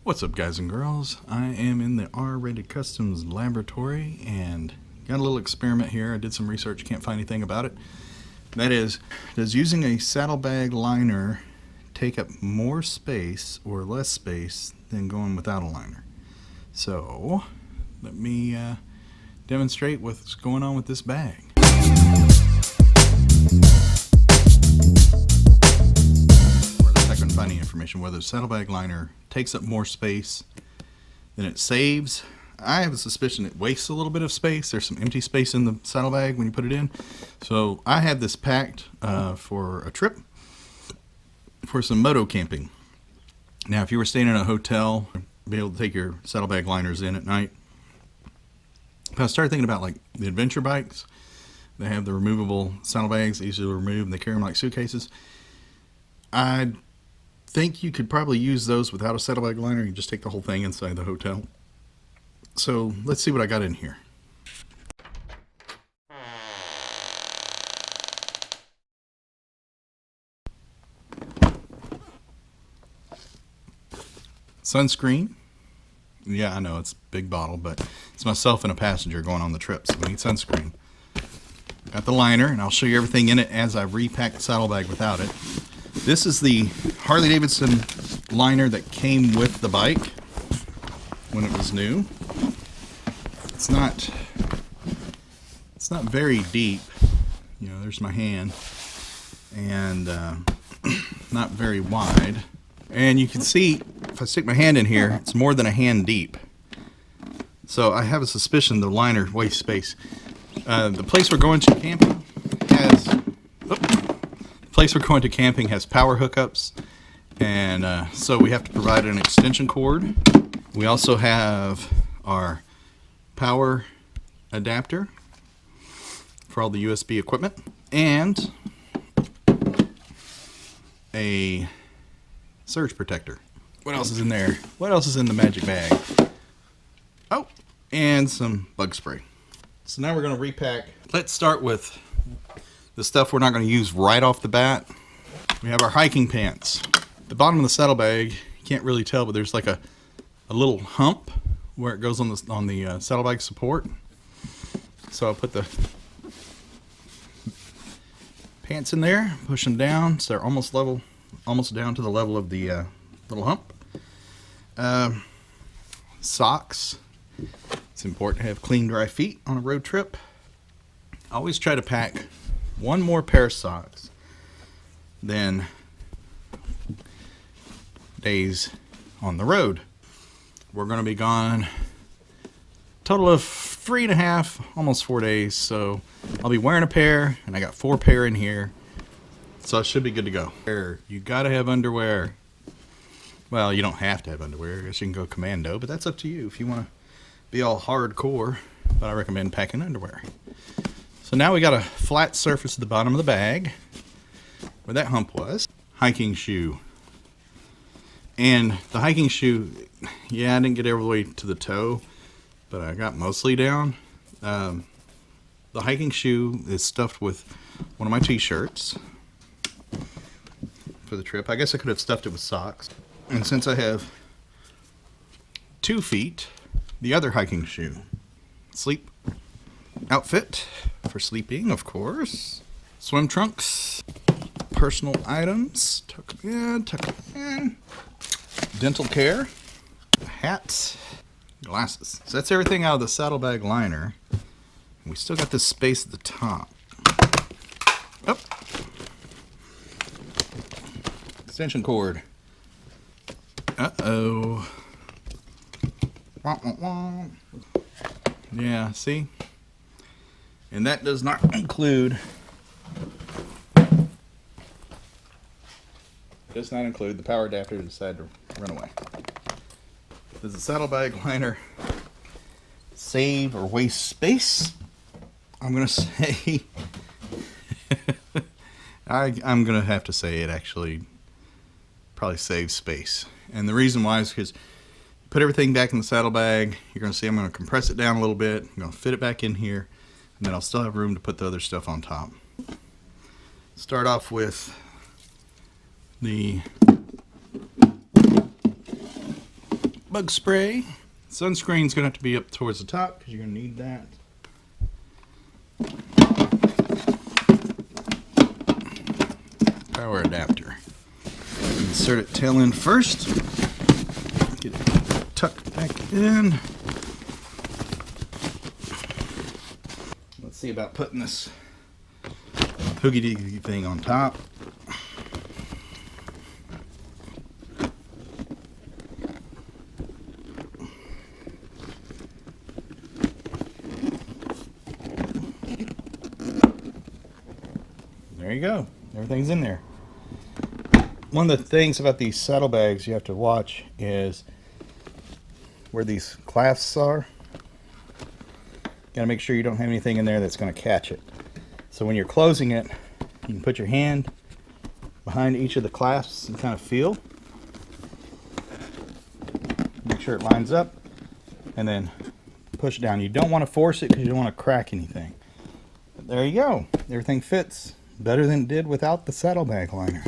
What's up, guys and girls? I am in the R-Rated Customs laboratory and got a little experiment here. I did some research, can't find anything about it. That is, does using a saddlebag liner take up more space or less space than going without a liner? So let me demonstrate what's going on with this bag. I couldn't find any information whether the saddlebag liner takes up more space than it saves. I have a suspicion it wastes a little bit of space. There's some empty space in the saddlebag when you put it in. So I had this packed for a trip for some moto camping. Now, if you were staying in a hotel, be able to take your saddlebag liners in at night. But I started thinking about like the adventure bikes. They have the removable saddlebags, easy to remove, and they carry them like suitcases. I think you could probably use those without a saddlebag liner. You just take the whole thing inside the hotel. So let's see what I got in here. Sunscreen. Yeah, I know it's a big bottle, but it's myself and a passenger going on the trip, so we need sunscreen. Got the liner, and I'll show you everything in it as I repack the saddlebag without it. This is the Harley-Davidson liner that came with the bike when it was new. It's not very deep. You know, there's my hand, and not very wide. And you can see if I stick my hand in here, it's more than a hand deep. So I have a suspicion the liner wastes space. The place we're going to camping has power hookups, and so we have to provide an extension cord. We also have our power adapter for all the USB equipment, and a surge protector. What else is in there? What else is in the magic bag? Oh, and some bug spray. So now we're going to repack. Let's start with the stuff we're not going to use right off the bat. We have our hiking pants. The bottom of the saddlebag, you can't really tell, but there's like a little hump where it goes on the saddlebag support. So I'll put the pants in there, push them down so they're almost down to the level of the little hump. Socks. It's important to have clean, dry feet on a road trip. I always try to pack one more pair of socks than days on the road. We're going to be gone a total of 3.5, almost 4 days. So I'll be wearing a pair, and I got 4 pair in here. So it should be good to go. You got to have underwear. Well, you don't have to have underwear. I guess you can go commando, but that's up to you if you want to be all hardcore. But I recommend packing underwear. So now we got a flat surface at the bottom of the bag where that hump was. Hiking shoe. And the hiking shoe, yeah, I didn't get all the way to the toe, but I got mostly down. The hiking shoe is stuffed with one of my t-shirts for the trip. I guess I could have stuffed it with socks. And since I have 2 feet, the other hiking shoe. Sleep outfit for sleeping, of course. Swim trunks. Personal items. Tuck them in. Dental care. Hat. Glasses. So that's everything out of the saddlebag liner. We still got this space at the top. Oh. Extension cord. Uh-oh. Wah, wah, wah. Yeah, see? And that does not include the power adapter that decided to run away. Does the saddlebag liner save or waste space? I'm going to say I'm going to have to say it actually probably saves space. And the reason why is because you put everything back in the saddlebag. You're going to see I'm going to compress it down a little bit. I'm going to fit it back in here. And then I'll still have room to put the other stuff on top. Start off with the bug spray. Sunscreen's gonna have to be up towards the top because you're gonna need that. Power adapter. Insert it tail end first. Get it tucked back in. Let's see about putting this hoogie doogie thing on top. There you go. Everything's in there. One of the things about these saddlebags you have to watch is where these clasps are. You gotta make sure you don't have anything in there that's gonna catch it. So when you're closing it, you can put your hand behind each of the clasps and kind of feel. Make sure it lines up and then push it down. You don't want to force it because you don't want to crack anything. But there you go. Everything fits better than it did without the saddlebag liner.